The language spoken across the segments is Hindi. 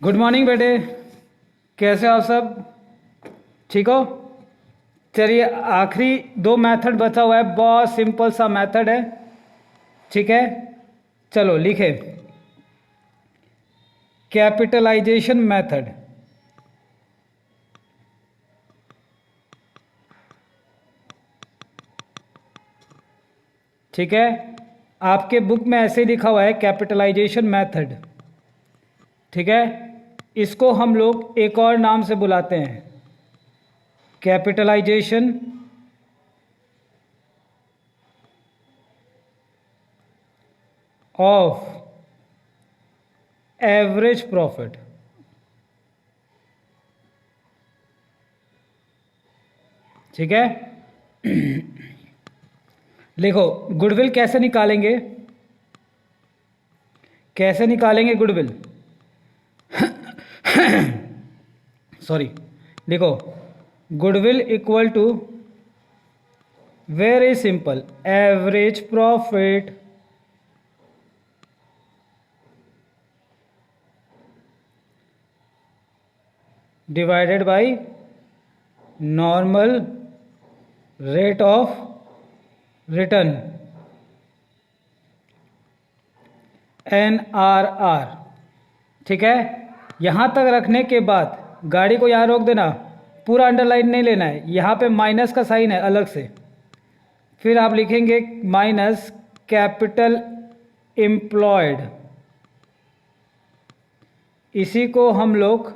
गुड मॉर्निंग बेटे। कैसे हो आप सब? ठीक हो? चलिए, आखिरी दो मेथड बचा हुआ है, बहुत सिंपल सा मेथड है। ठीक है, चलो लिखे कैपिटलाइजेशन मेथड। ठीक है, आपके बुक में ऐसे लिखा हुआ है कैपिटलाइजेशन मेथड। ठीक है, इसको हम लोग एक और नाम से बुलाते हैं, कैपिटलाइजेशन ऑफ एवरेज प्रॉफिट। ठीक है, लिखो गुडविल कैसे निकालेंगे, कैसे निकालेंगे गुडविल। सॉरी, लिखो goodwill equal to very simple average profit divided by normal rate of return, NRR। ठीक है, यहां तक रखने के बाद गाड़ी को यहां रोक देना, पूरा अंडरलाइन नहीं लेना है, यहां पे माइनस का साइन है अलग से। फिर आप लिखेंगे माइनस कैपिटल एम्प्लॉयड, इसी को हम लोग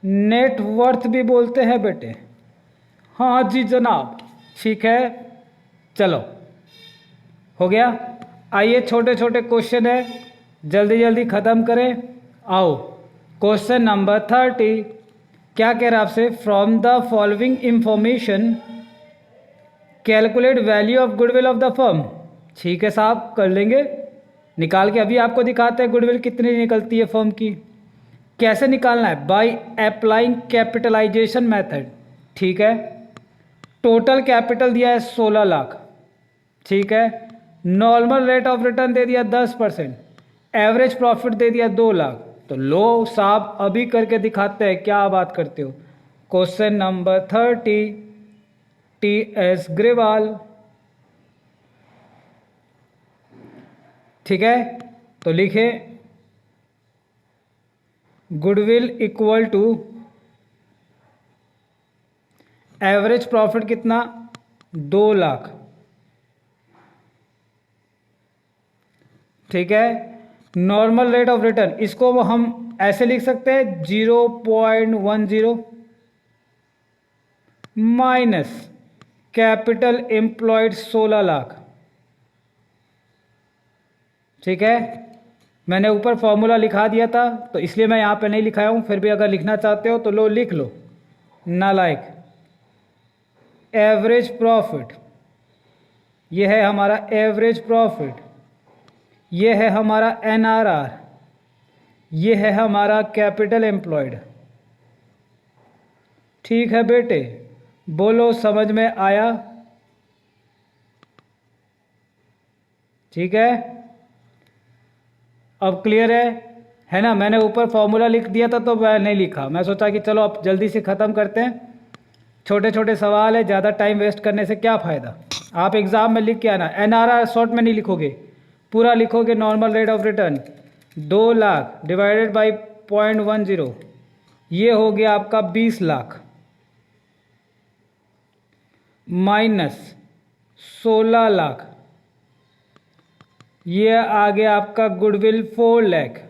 नेट वर्थ भी बोलते हैं बेटे। हाँ जी जनाब, ठीक है। चलो हो गया। आइए छोटे छोटे क्वेश्चन है, जल्दी जल्दी ख़त्म करें। आओ क्वेश्चन नंबर 30। क्या कह रहा है आपसे? From the following information calculate value of goodwill of the firm. ठीक है साहब, कर लेंगे, निकाल के अभी आपको दिखाते हैं गुडविल कितनी निकलती है फर्म की। कैसे निकालना है? By applying capitalisation method. ठीक है, टोटल कैपिटल दिया है 16 लाख। ठीक है, नॉर्मल रेट ऑफ रिटर्न दे दिया 10%, एवरेज प्रॉफिट दे दिया 2 लाख। तो लो साहब अभी करके दिखाते हैं, क्या बात करते हो। Question number 30, TS Grewal. ठीक है, तो लिखे goodwill equal to average profit कितना? 2 लाख। ठीक है, नॉर्मल रेट ऑफ रिटर्न, इसको हम ऐसे लिख सकते हैं 0.10 माइनस कैपिटल एम्प्लॉयड 16 लाख। ठीक है, मैंने ऊपर फॉर्मूला लिखा दिया था तो इसलिए मैं यहाँ पे नहीं लिखाया हूँ, फिर भी अगर लिखना चाहते हो तो लो लिख लो। नालायक, एवरेज प्रॉफिट, ये है हमारा एवरेज प्रॉफिट, ये है हमारा NRR, ये है हमारा कैपिटल एम्प्लॉयड। ठीक है बेटे, बोलो समझ में आया? ठीक है, अब क्लियर है ना? मैंने ऊपर फॉर्मूला लिख दिया था तो मैं नहीं लिखा, मैं सोचा कि चलो अब जल्दी से ख़त्म करते हैं। छोटे छोटे सवाल है, ज़्यादा टाइम वेस्ट करने से क्या फ़ायदा। आप एग्ज़ाम में लिख के आना, NRR शॉर्ट में नहीं लिखोगे, पूरा लिखोगे। Normal rate of return 2 lakh divided by 0.10, ये हो गया आपका 20 लाख, माइनस 16 लाख, ये आ गया आपका गुडविल 4 लाख।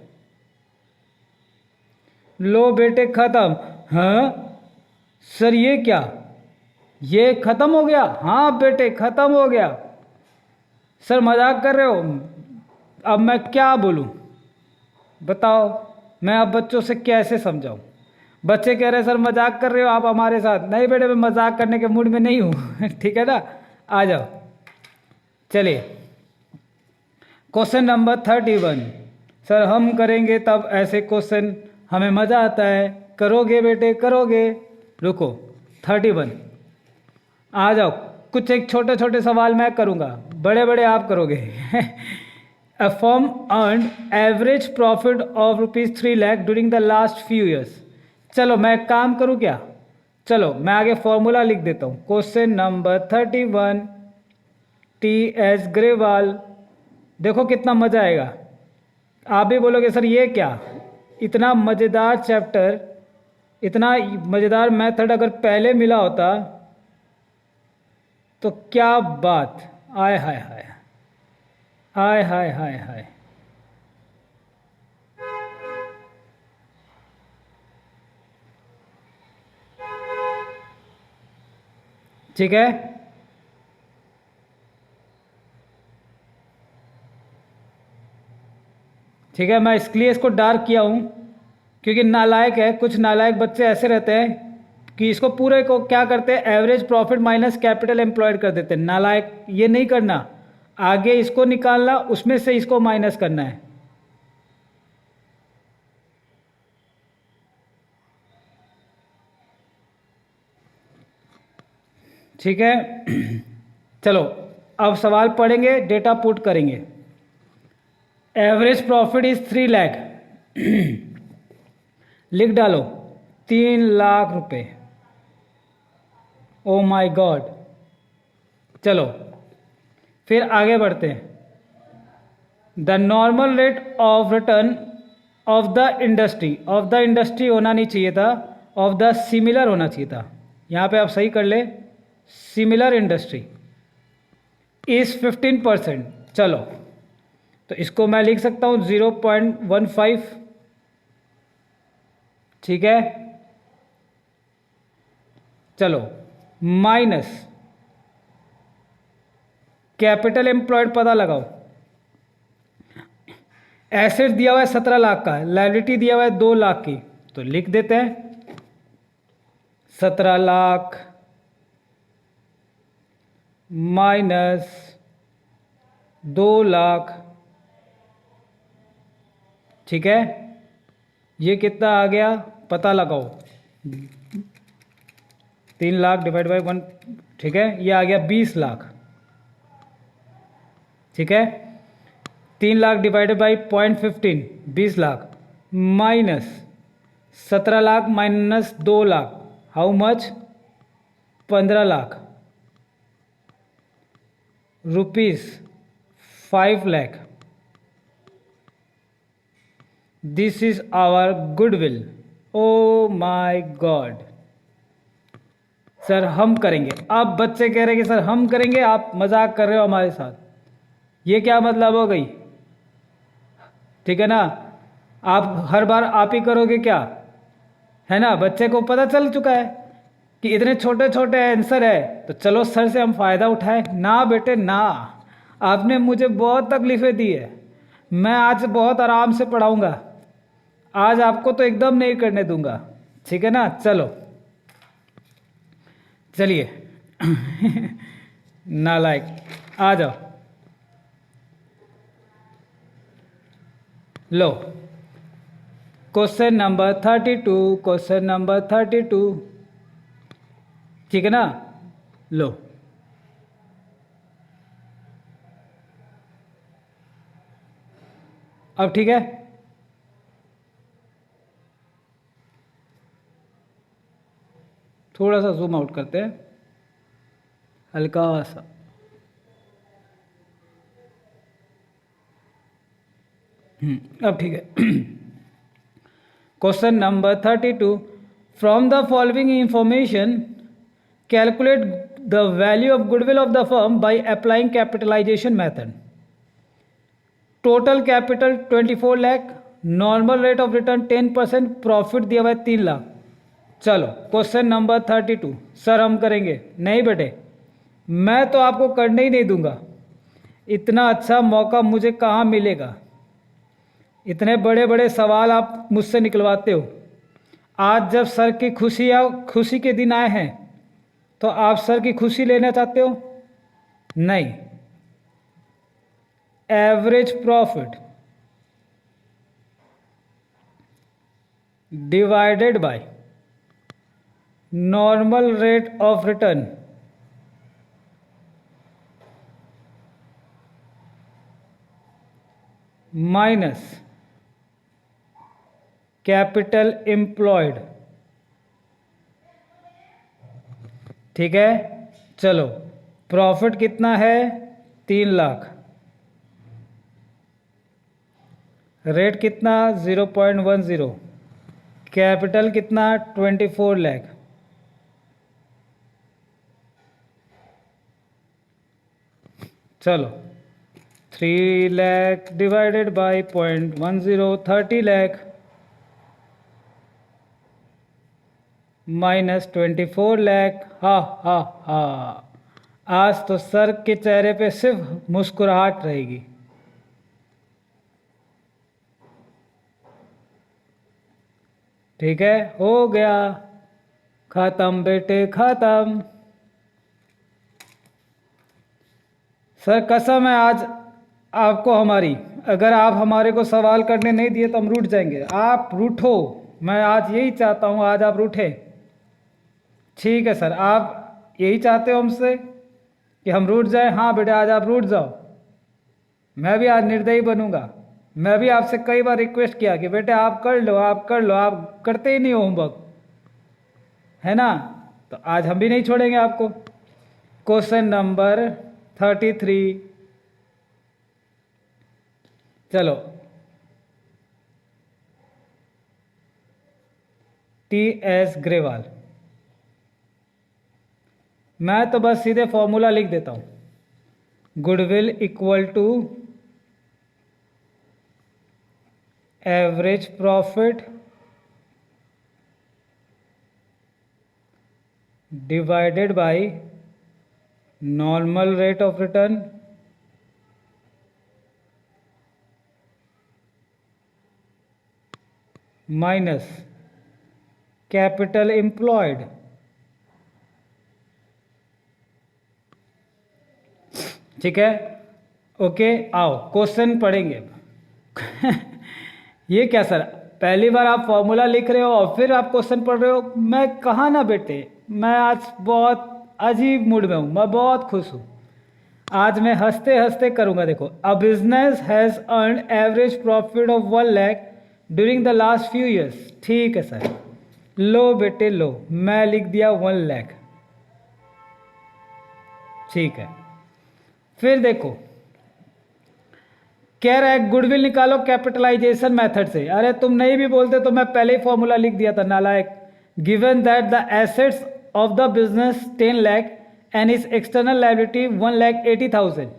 लो बेटे खत्म। हाँ सर ये क्या, ये खत्म हो गया? हाँ बेटे खत्म हो गया। सर मजाक कर रहे हो? अब मैं क्या बोलूं बताओ, मैं अब बच्चों से कैसे समझाऊं? बच्चे कह रहे हैं सर मजाक कर रहे हो आप हमारे साथ। नहीं बेटे, मैं मजाक करने के मूड में नहीं हूं। ठीक है ना, आ जाओ। चलिए क्वेश्चन नंबर 31। सर हम करेंगे तब ऐसे क्वेश्चन, हमें मज़ा आता है। करोगे बेटे करोगे, रुको। 31 आ जाओ। कुछ एक छोटे छोटे सवाल मैं करूँगा, बड़े बड़े आप करोगे। A firm earned average profit of rupees 3 lakh during the last few years. चलो मैं एक काम करूं क्या, चलो मैं आगे फॉर्मूला लिख देता हूं. Question number 31 T S Grewal. देखो कितना मजा आएगा. आप भी बोलोगे सर ये क्या, इतना मज़ेदार चैप्टर, इतना मज़ेदार मेथड अगर पहले मिला होता तो क्या बात. आय हाय हाय, हाय हाय हाय हाय. ठीक है, ठीक है. मैं इसलिए इसको डार्क किया हूं क्योंकि नालायक है. कुछ नालायक बच्चे ऐसे रहते हैं कि इसको पूरे को क्या करते हैं, average profit minus capital employed कर देते हैं. नालायक ये नहीं करना, आगे इसको निकालना, उसमें से इसको माइनस करना है. ठीक है. चलो अब सवाल पढ़ेंगे, डेटा पुट करेंगे. Average profit is 3 lakh. लिख डालो 3 लाख रुपए. ओ माय गॉड. चलो फिर आगे बढ़ते हैं. The normal rate of return of the industry, of the industry होना नहीं चाहिए था, ऑफ द सिमिलर होना चाहिए था. यहां पे आप सही कर ले, सिमिलर इंडस्ट्री इज 15%. चलो तो इसको मैं लिख सकता हूं 0.15. ठीक है. चलो माइनस कैपिटल एम्प्लॉयड पता लगाओ. एसेट दिया हुआ है 17 लाख का, लायबिलिटी दिया हुआ है 2 लाख की, तो लिख देते हैं 17 लाख माइनस 2 लाख. ठीक है, ये कितना आ गया पता लगाओ. 3 लाख डिवाइड बाई 1. ठीक है, ये आ गया 20 लाख. ठीक है, 3 lakh divided by 0.15, 20 lakh minus 17 lakh minus 2 lakh, how much, 15 lakh rupees 5 lakh. This is our goodwill. Oh my god. Sir हम करेंगे. आप बच्चे कह रहे हैं कि सर हम करेंगे, आप मजाक कर रहे हो हमारे साथ. ये क्या मतलब हो गई. ठीक है ना, आप हर बार आप ही करोगे क्या, है ना. बच्चे को पता चल चुका है कि इतने छोटे छोटे आंसर है, तो चलो सर से हम फ़ायदा उठाएं. ना बेटे ना, आपने मुझे बहुत तकलीफ़ें दी है. मैं आज बहुत आराम से पढ़ाऊंगा, आज आपको तो एकदम नहीं करने दूंगा. ठीक है ना. चलो चलिए. नालायक आ जाओ. लो क्वेश्चन नंबर 32, क्वेश्चन नंबर 32. ठीक है ना. लो अब ठीक है. थोड़ा सा जूम आउट करते हैं, हल्का सा. अब ठीक है. Question number 32. From the following information calculate the value of goodwill of the firm by applying capitalisation method. Total capital 24 lakh, normal rate of return 10%, profit दिया हुआ है 3 लाख. चलो क्वेश्चन नंबर 32. सर हम करेंगे. नहीं बेटे, मैं तो आपको करने ही नहीं दूंगा. इतना अच्छा मौका मुझे कहाँ मिलेगा. इतने बड़े बड़े सवाल आप मुझसे निकलवाते हो. आज जब सर की खुशी के दिन आए हैं, तो आप सर की खुशी लेना चाहते हो. नहीं. Average profit divided by normal rate of return minus capital employed. ठीक है, चलो प्रॉफिट कितना है 3 लाख, रेट कितना 0.10, कैपिटल कितना 24 लाख। चलो 3 lakh divided by 0.10, 30 lakh minus 24 lakh. हा हा हा, आज तो सर के चेहरे पे सिर्फ मुस्कुराहट रहेगी। ठीक है, हो गया, खत्म बेटे खत्म। सर कसम है आज आपको हमारी, अगर आप हमारे को सवाल करने नहीं दिए तो हम रूठ जाएंगे। आप रूठो, मैं आज यही चाहता हूं, आज आप रूठे। ठीक है सर, आप यही चाहते हो हमसे कि हम रूठ जाए? हाँ बेटे, आज आप रूठ जाओ। मैं भी आज निर्दयी बनूंगा। मैं भी आपसे कई बार रिक्वेस्ट किया कि बेटे आप कर लो, आप कर लो, आप करते ही नहीं हो होमवर्क, है ना? तो आज हम भी नहीं छोड़ेंगे आपको। क्वेश्चन नंबर 33, चलो टी.एस. ग्रेवाल। मैं तो बस सीधे फॉर्मूला लिख देता हूं, goodwill equal to average profit divided by normal rate of return minus capital employed. ठीक है, ओके, आओ क्वेश्चन पढ़ेंगे। ये क्या सर, पहली बार आप फॉर्मूला लिख रहे हो और फिर आप क्वेश्चन पढ़ रहे हो? मैं कहा ना बेटे, मैं आज बहुत अजीब मूड में हूं, मैं बहुत खुश हूं। आज मैं हंसते हंसते करूंगा। देखो, a business has earn average profit of 1 lakh during the last few years. ठीक है सर, लो बेटे लो, मैं लिख दिया 1 लाख। ठीक है, फिर देखो कह रहा है गुडविल निकालो कैपिटलाइजेशन मेथड से। अरे तुम नहीं भी बोलते तो मैं पहले ही फॉर्मूला लिख दिया था, नालायक। Given that the assets of the business 10 lakh and is external liability 1,80,000।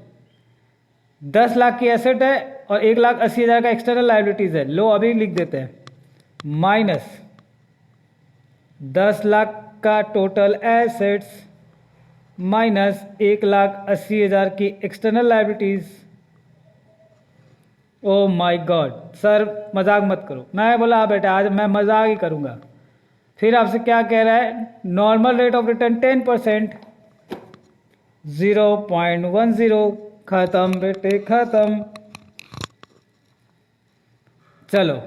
10 lakh की एसेट है और 1,80,000 का एक्सटर्नल लाइबिलिटीज है। लो अभी लिख देते हैं, माइनस 10 लाख का टोटल एसेट्स माइनस 1,80,000 की external liabilities. O my god sir, मजाक मत करो। मैं बोला बेटा आज मैं मजाक ही करूंगा। फिर आपसे क्या कह रहा है? Normal rate of return 10%, 0.10। खत्म बेटे खत्म। चलो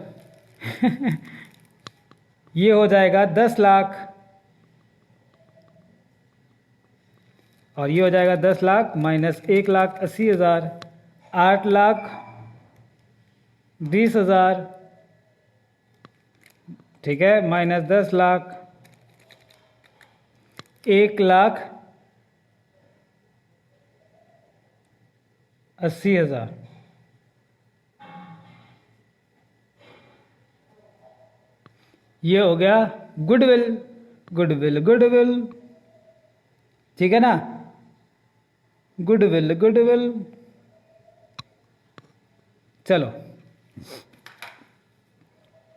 ये हो जाएगा 10 लाख और ये हो जाएगा 10 लाख माइनस 1,80,000, 8,20,000। ठीक है, माइनस 10 लाख, 1,80,000। ये हो गया गुडविल। गुडविल गुडविल, ठीक है ना? Goodwill goodwill. चलो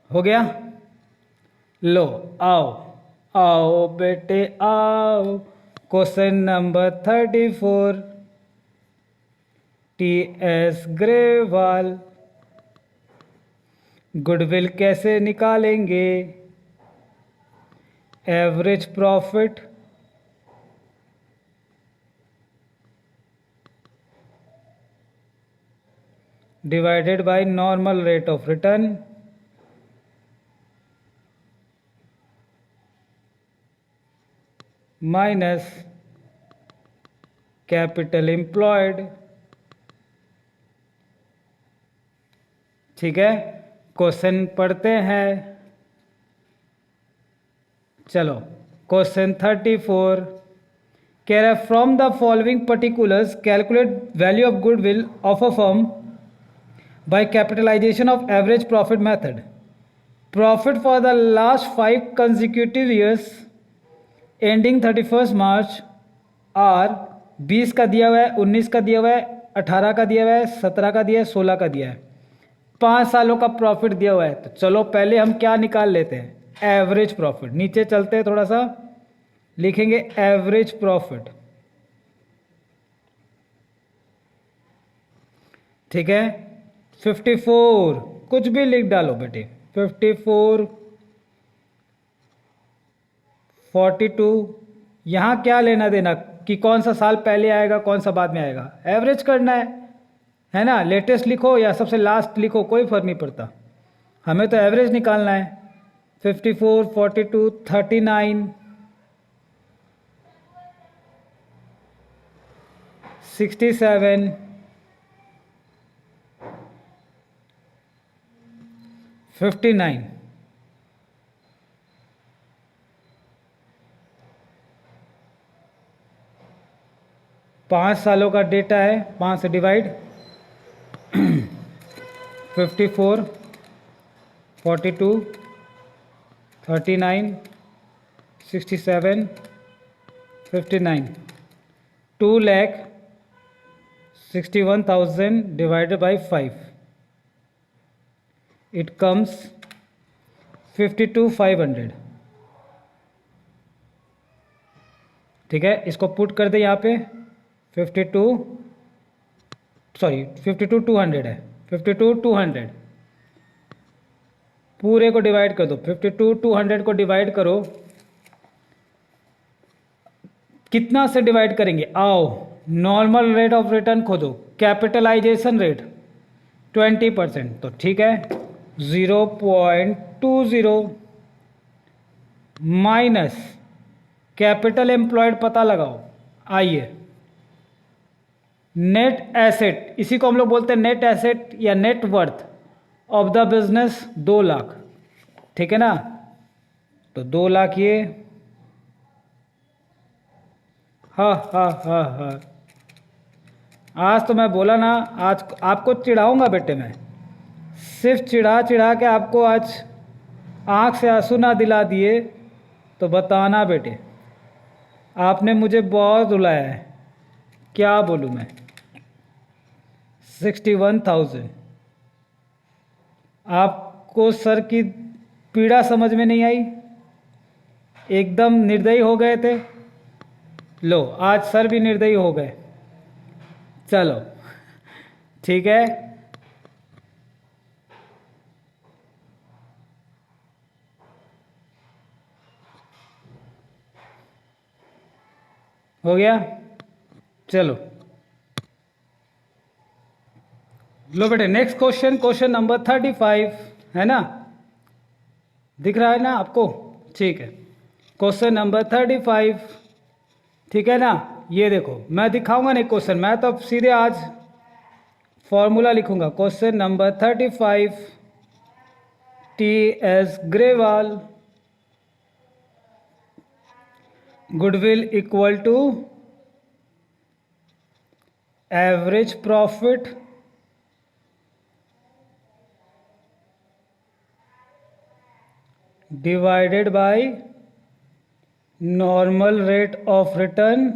हो गया। लो आओ आओ बेटे आओ, question number 34, T.S.. Grewal. Goodwill कैसे निकालेंगे? Average profit divided by normal rate of return minus capital employed ठीक है, क्वेश्चन पढ़ते हैं। चलो क्वेश्चन 34 कह रहा है from the following particulars calculate value of goodwill of a firm by capitalisation of average profit method. Profit for the last 5 consecutive years ending 31 March are 20 का दिया हुआ है, 19 का दिया हुआ है, 18 का दिया हुआ है, 17 का दिया है, 16 का दिया है। 5 सालों का प्रॉफिट दिया हुआ है। तो चलो पहले हम क्या निकाल लेते हैं, एवरेज प्रॉफिट। नीचे चलते हैं, थोड़ा सा लिखेंगे एवरेज प्रॉफिट। ठीक है, 54 कुछ भी लिख डालो बेटे, 54 42। यहाँ क्या लेना देना कि कौन सा साल पहले आएगा कौन सा बाद में आएगा, एवरेज करना है ना। लेटेस्ट लिखो या सबसे लास्ट लिखो, कोई फर्क नहीं पड़ता, हमें तो एवरेज निकालना है। 54 42 39 67 59। 5 सालों का डेटा है, 5 से divide 54 42 39 67 59 2,61,000 divided by 5 it comes 52,500। ठीक है, इसको पुट कर दे यहाँ पे 52,200 है, 52,200 पूरे को डिवाइड कर दो। 52,200 को डिवाइड करो, कितना से डिवाइड करेंगे, आओ नॉर्मल रेट ऑफ रिटर्न खोदो, कैपिटलाइजेशन रेट 20%। तो ठीक है, 0.20 माइनस कैपिटल एम्प्लॉयड पता लगाओ। आइए, नेट एसेट, इसी को हम लोग बोलते हैं नेट एसेट या net worth of the business 2 lakh. ठीक है ना, तो 2 लाख ये, हाँ, आज तो मैं बोला ना, आज आपको चिढ़ाऊंगा बेटे, मैं सिर्फ चिढ़ा चिढ़ा के आपको आज आँख से आंसू ना दिला दिए तो बताना बेटे, आपने मुझे बहुत रुलाया है, क्या बोलूँ मैं। 61,000 आपको सर की पीड़ा समझ में नहीं आई, एकदम निर्दयी हो गए थे। लो आज सर भी निर्दयी हो गए। चलो ठीक है, हो गया। चलो लो बेटे, नेक्स्ट क्वेश्चन, क्वेश्चन नंबर 35 है ना, दिख रहा है ना आपको? ठीक है, क्वेश्चन नंबर 35, ठीक है ना। ये देखो, मैं दिखाऊंगा नहीं क्वेश्चन, मैं तो सीधे आज फॉर्मूला लिखूंगा। Question number 35, T.S. Grewal, goodwill equal to average profit divided by normal rate of return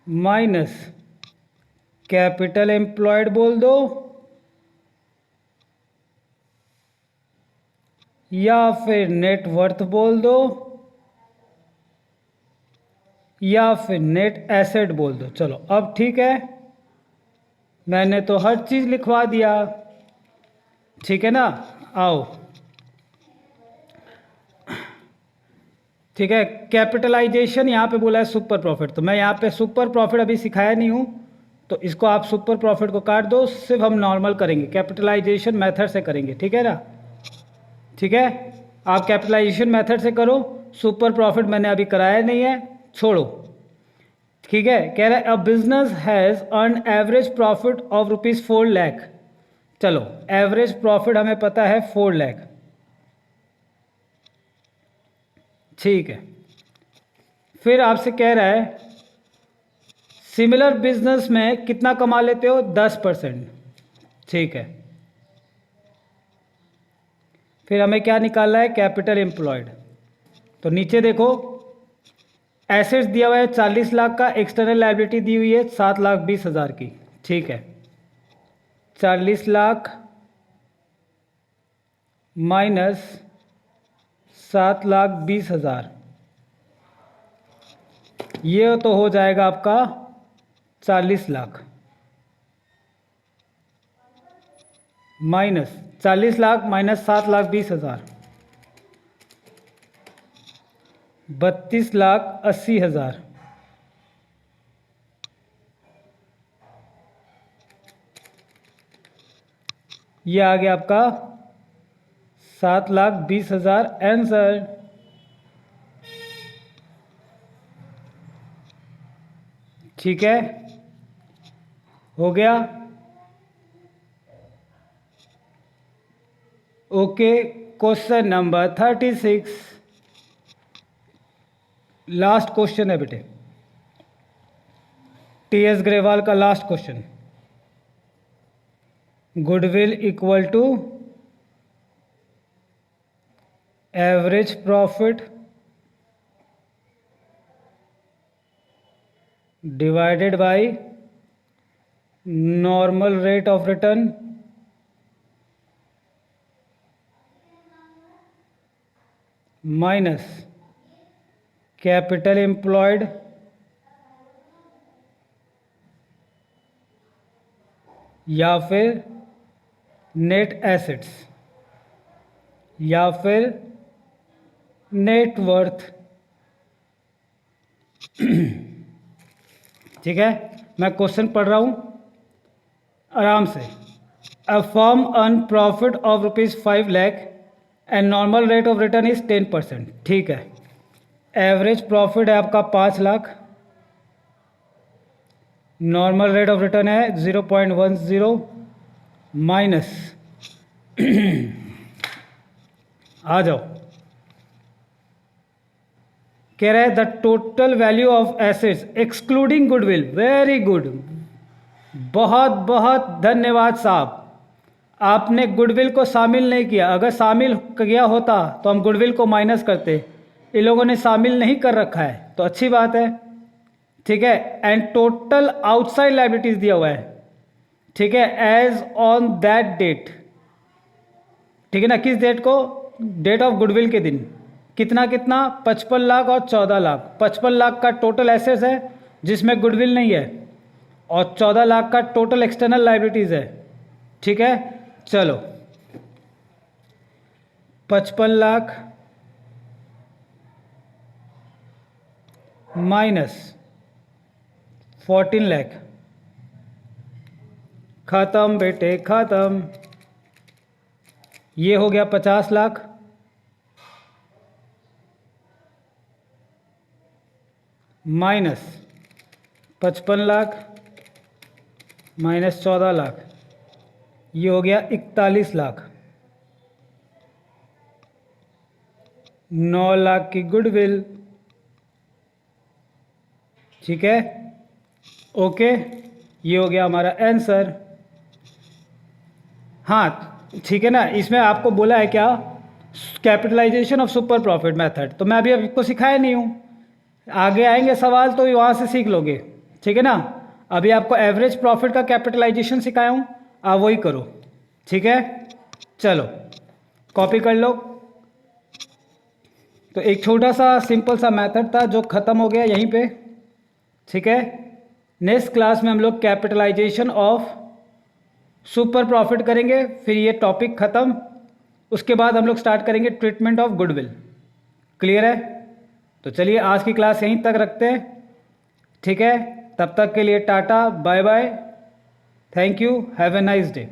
minus capital employed बोल दो या फिर नेट वर्थ बोल दो या फिर नेट एसेट बोल दो। चलो अब ठीक है, मैंने तो हर चीज लिखवा दिया, ठीक है ना। आओ, ठीक है, कैपिटलाइजेशन यहाँ पे बोला है सुपर प्रॉफिट, तो मैं यहाँ पे सुपर प्रॉफिट अभी सिखाया नहीं हूँ, तो इसको आप सुपर प्रॉफिट को काट दो, सिर्फ हम नॉर्मल करेंगे, कैपिटलाइजेशन मेथड से करेंगे, ठीक है ना। ठीक है, आप कैपिटलाइजेशन मेथड से करो, सुपर प्रॉफिट मैंने अभी कराया नहीं है, छोड़ो। ठीक है, कह रहा है a business has earn average profit of ₹4 lakh. चलो एवरेज प्रॉफिट हमें पता है 4 लाख, ठीक है। फिर आपसे कह रहा है सिमिलर बिजनेस में कितना कमा लेते हो, 10%, ठीक है। फिर हमें क्या निकालना है, कैपिटल एम्प्लॉयड। तो नीचे देखो एसेट्स दिया हुआ है 40 लाख का, एक्सटर्नल लायबिलिटी दी हुई है 7,20,000 की, ठीक है। 40 लाख माइनस 7,20,000, ये तो हो जाएगा आपका 40 लाख माइनस 40 लाख माइनस 7,20,000, 32,80,000। ये आ गया आपका 7,20,000 आंसर। ठीक है, हो गया। Okay, question number 36 last question है बेटे, टीएस ग्रेवाल का last question. Goodwill equal to average profit divided by normal rate of return minus capital employed या फिर नेट एसेट्स या फिर नेट वर्थ। ठीक है, मैं क्वेश्चन पढ़ रहा हूं आराम से। A firm earn profit of ₹5 lakh and normal rate of return is 10%। ठीक है, एवरेज प्रॉफिट है आपका 5 lakh, normal rate of return है 0.10 माइनस आ जाओ, कह रहा है the total value of assets excluding goodwill. Very good, बहुत बहुत धन्यवाद साहब, आपने गुडविल को शामिल नहीं किया। अगर शामिल किया होता तो हम गुडविल को माइनस करते, इन लोगों ने शामिल नहीं कर रखा है तो अच्छी बात है। ठीक है, एंड टोटल आउटसाइड लायबिलिटीज दिया हुआ है, ठीक है, एज ऑन दैट डेट। ठीक है ना, किस डेट को, डेट ऑफ गुडविल के दिन। कितना कितना, 55 लाख और 14 लाख। 55 लाख का टोटल एसेट्स है जिसमें गुडविल नहीं है, और 14 लाख का टोटल एक्सटर्नल लायबिलिटीज है। ठीक है, चलो 55 लाख माइनस 14 लाख, खत्म बेटे खत्म। ये हो गया 50 लाख माइनस 55 लाख माइनस 14 लाख, ये हो गया 41 लाख। 9 लाख की गुडविल। ठीक है, ओके, ये हो गया हमारा आंसर। हाँ ठीक है ना, इसमें आपको बोला है क्या, capitalisation of super profit method, तो मैं अभी आपको सिखाया नहीं हूँ, आगे आएंगे सवाल तो वहाँ से सीख लोगे। ठीक है ना, अभी आपको एवरेज प्रॉफिट का कैपिटलाइजेशन सिखाया हूँ, आप वही करो। ठीक है, चलो कॉपी कर लो। तो एक छोटा सा सिंपल सा मेथड था जो ख़त्म हो गया यहीं पे। ठीक है, नेक्स्ट क्लास में हम लोग कैपिटलाइजेशन ऑफ सुपर प्रॉफिट करेंगे, फिर ये टॉपिक ख़त्म। उसके बाद हम लोग स्टार्ट करेंगे ट्रीटमेंट ऑफ गुडविल। क्लियर है? तो चलिए आज की क्लास यहीं तक रखते हैं। ठीक है, तब तक के लिए tata bye bye, thank you, have a nice day.